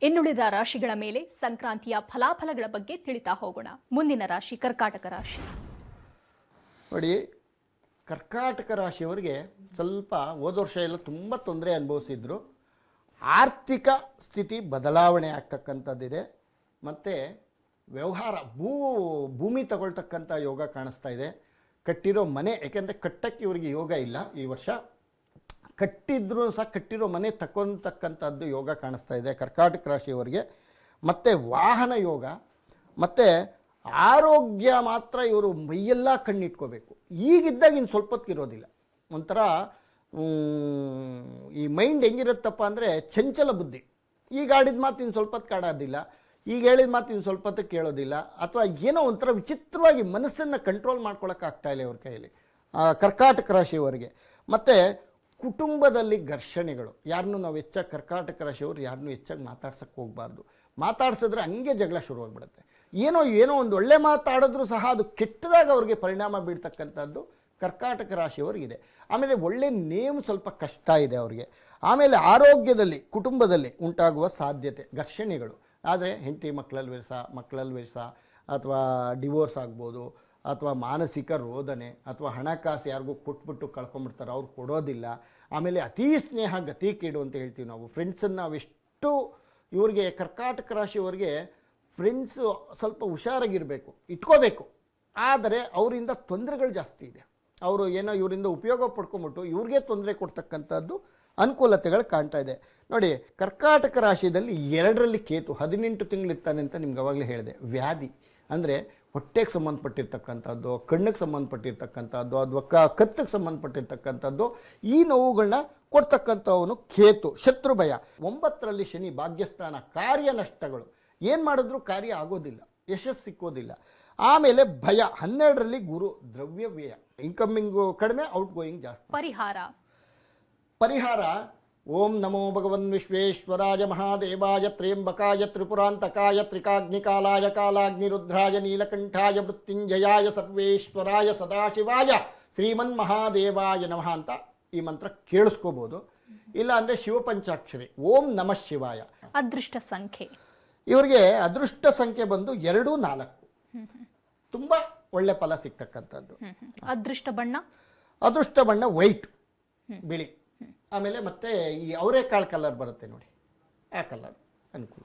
ಇನ್ನುಳಿದ ರಾಶಿಗಳ ಮೇಲೆ ಸಂಕ್ರಾಂತಿಯ ಫಲಾಫಲಗಳ ಬಗ್ಗೆ ತಿಳಿತಾ ಹೋಗೋಣ. ಮುಂದಿನ ರಾಶಿ ಕರ್ಕಾಟಕ ರಾಶಿ. ನೋಡಿ, ಕರ್ಕಾಟಕ ರಾಶಿಯವರಿಗೆ ಸ್ವಲ್ಪ ಹೋದ ವರ್ಷ ಎಲ್ಲ ತುಂಬ ತೊಂದರೆ ಅನುಭವಿಸಿದ್ರು. ಆರ್ಥಿಕ ಸ್ಥಿತಿ ಬದಲಾವಣೆ ಆಗ್ತಕ್ಕಂಥದ್ದಿದೆ. ಮತ್ತು ವ್ಯವಹಾರ ಭೂಮಿ ತಗೊಳ್ತಕ್ಕಂಥ ಯೋಗ ಕಾಣಿಸ್ತಾ ಇದೆ. ಕಟ್ಟಿರೋ ಮನೆ, ಯಾಕೆಂದರೆ ಕಟ್ಟಕ್ಕೆ ಇವರಿಗೆ ಯೋಗ ಇಲ್ಲ ಈ ವರ್ಷ. ಕಟ್ಟಿದ್ರೂ ಸಹ ಕಟ್ಟಿರೋ ಮನೆ ತಗೊಳ್ತಕ್ಕಂಥದ್ದು ಯೋಗ ಕಾಣಿಸ್ತಾ ಇದೆ ಕರ್ಕಾಟಕ ರಾಶಿಯವರಿಗೆ. ಮತ್ತು ವಾಹನ ಯೋಗ, ಮತ್ತು ಆರೋಗ್ಯ ಮಾತ್ರ ಇವರು ಮೈಯೆಲ್ಲ ಕಣ್ಣಿಟ್ಕೋಬೇಕು. ಈಗಿದ್ದಾಗ ಇನ್ನು ಸ್ವಲ್ಪ ಹೊತ್ತಿರೋದಿಲ್ಲ. ಒಂಥರ ಈ ಮೈಂಡ್ ಹೆಂಗಿರುತ್ತಪ್ಪ ಅಂದರೆ ಚಂಚಲ ಬುದ್ಧಿ. ಈಗ ಆಡಿದ ಮಾತು ಇನ್ನು ಸ್ವಲ್ಪ ಹೊತ್ತು ಕಾಡೋದಿಲ್ಲ, ಈಗ ಹೇಳಿದ ಮಾತು ಇನ್ನು ಸ್ವಲ್ಪ ಹೊತ್ತು ಕೇಳೋದಿಲ್ಲ, ಅಥವಾ ಏನೋ ಒಂಥರ ವಿಚಿತ್ರವಾಗಿ ಮನಸ್ಸನ್ನು ಕಂಟ್ರೋಲ್ ಮಾಡ್ಕೊಳ್ಳೋಕ್ಕಾಗ್ತಾಯಿಲ್ಲ ಇವ್ರ ಕೈಯಲ್ಲಿ ಕರ್ಕಾಟಕ ರಾಶಿಯವರಿಗೆ. ಮತ್ತು ಕುಟುಂಬದಲ್ಲಿ ಘರ್ಷಣೆಗಳು. ಯಾರನ್ನೂ ನಾವು ಹೆಚ್ಚಾಗಿ ಕರ್ಕಾಟಕ ರಾಶಿಯವರು ಯಾರನ್ನೂ ಹೆಚ್ಚಾಗಿ ಮಾತಾಡ್ಸೋಕ್ಕೆ ಹೋಗಬಾರ್ದು. ಮಾತಾಡ್ಸಿದ್ರೆ ಹಂಗೆ ಜಗಳ ಶುರುವಾಗ್ಬಿಡುತ್ತೆ. ಏನೋ ಒಂದು ಒಳ್ಳೆ ಮಾತಾಡಿದ್ರೂ ಸಹ ಅದು ಕೆಟ್ಟದಾಗ ಅವ್ರಿಗೆ ಪರಿಣಾಮ ಬೀಳ್ತಕ್ಕಂಥದ್ದು ಕರ್ಕಾಟಕ ರಾಶಿಯವರಿಗಿದೆ. ಆಮೇಲೆ ಒಳ್ಳೆ ನೇಮ್ ಸ್ವಲ್ಪ ಕಷ್ಟ ಇದೆ ಅವರಿಗೆ. ಆಮೇಲೆ ಆರೋಗ್ಯದಲ್ಲಿ ಕುಟುಂಬದಲ್ಲಿ ಉಂಟಾಗುವ ಸಾಧ್ಯತೆ ಘರ್ಷಣೆಗಳು. ಆದರೆ ಹೆಂಡತಿ ಮಕ್ಕಳಲ್ಲಿ ವಿರಸ ಅಥವಾ ಡಿವೋರ್ಸ್ ಆಗ್ಬೋದು, ಅಥವಾ ಮಾನಸಿಕ ರೋದನೆ, ಅಥವಾ ಹಣಕಾಸು ಯಾರಿಗೂ ಕೊಟ್ಬಿಟ್ಟು ಕಳ್ಕೊಂಬಿಡ್ತಾರೆ, ಅವ್ರು ಕೊಡೋದಿಲ್ಲ. ಆಮೇಲೆ ಅತೀ ಸ್ನೇಹ ಗತಿ ಕೇಡು ಅಂತ ಹೇಳ್ತೀವಿ ನಾವು. ಫ್ರೆಂಡ್ಸನ್ನು ನಾವೆಷ್ಟು ಇವ್ರಿಗೆ ಕರ್ಕಾಟಕ ರಾಶಿಯವರಿಗೆ ಫ್ರೆಂಡ್ಸು ಸ್ವಲ್ಪ ಹುಷಾರಾಗಿರಬೇಕು, ಇಟ್ಕೋಬೇಕು. ಆದರೆ ಅವರಿಂದ ತೊಂದರೆಗಳು ಜಾಸ್ತಿ ಇದೆ. ಅವರು ಏನೋ ಇವರಿಂದ ಉಪಯೋಗ ಪಡ್ಕೊಂಬಿಟ್ಟು ಇವ್ರಿಗೆ ತೊಂದರೆ ಕೊಡ್ತಕ್ಕಂಥದ್ದು ಅನುಕೂಲತೆಗಳು ಕಾಣ್ತಾ ಇದೆ. ನೋಡಿ, ಕರ್ಕಾಟಕ ರಾಶಿಯಲ್ಲಿ 2ರಲ್ಲಿ ಕೇತು 18 ತಿಂಗಳಿರ್ತಾನೆ ಅಂತ ನಿಮ್ಗೆ ಅವಾಗಲೇ ಹೇಳಿದೆ. ವ್ಯಾಧಿ ಅಂದರೆ ಹೊಟ್ಟೆಗೆ ಸಂಬಂಧಪಟ್ಟಿರ್ತಕ್ಕಂಥದ್ದು, ಕಣ್ಣಿಗೆ ಸಂಬಂಧಪಟ್ಟಿರ್ತಕ್ಕಂಥದ್ದು, ಅಥವಾ ಕತ್ತಿಗೆ ಸಂಬಂಧಪಟ್ಟಿರ್ತಕ್ಕಂಥದ್ದು, ಈ ನೋವುಗಳನ್ನ ಕೊಡ್ತಕ್ಕಂಥವನು ಕೇತು. ಶತ್ರು ಭಯ. 9ರಲ್ಲಿ ಶನಿ ಭಾಗ್ಯಸ್ಥಾನ. ಕಾರ್ಯ ನಷ್ಟಗಳು, ಏನು ಮಾಡಿದ್ರೂ ಕಾರ್ಯ ಆಗೋದಿಲ್ಲ, ಯಶಸ್ಸು ಸಿಕ್ಕೋದಿಲ್ಲ. ಆಮೇಲೆ ಭಯ. 12ರಲ್ಲಿ ಗುರು. ದ್ರವ್ಯ ವ್ಯಯ. ಇನ್ಕಮಿಂಗು ಕಡಿಮೆ, ಔಟ್ ಗೋಯಿಂಗ್ ಜಾಸ್ತಿ. ಪರಿಹಾರ ಓಂ ನಮೋ ಭಗವನ್ ವಿಶ್ವೇಶ್ವರಾಯ ಮಹಾದೇವಾಯ ತ್ರ್ಯಂಬಕಾಯ ತ್ರಿಪುರಾಂತಕಾಯ ತ್ರಿಕಾಗ್ನಿಕಾಲಾಯ ಕಾಲಾಗ್ನಿರುದ್ರಾಯ ನೀಲಕಂಠಾಯ ಮೃತ್ಯುಂಜಯಾಯ ಸರ್ವೇಶ್ವರಾಯ ಸದಾಶಿವಾಯ ಶ್ರೀಮನ್ ಮಹಾದೇವಾಯ ನಮಃ ಅಂತ ಈ ಮಂತ್ರ ಕೇಳಿಸ್ಕೋಬೋದು. ಇಲ್ಲ ಅಂದರೆ ಶಿವಪಂಚಾಕ್ಷರಿ ಓಂ ನಮಃ ಶಿವಾಯ. ಅದೃಷ್ಟ ಸಂಖ್ಯೆ ಇವರಿಗೆ ಅದೃಷ್ಟ ಸಂಖ್ಯೆ ಬಂದು 2, 4. ತುಂಬ ಒಳ್ಳೆ ಫಲ ಸಿಗ್ತಕ್ಕಂಥದ್ದು. ಅದೃಷ್ಟ ಬಣ್ಣ ವೈಟ್, ಬಿಳಿ. ಆಮೇಲೆ ಮತ್ತೆ ಈ ಅವರೆಕಾಳು ಕಲರ್ ಬರುತ್ತೆ ನೋಡಿ, ಆ ಕಲರ್ ಅನುಕೂಲ.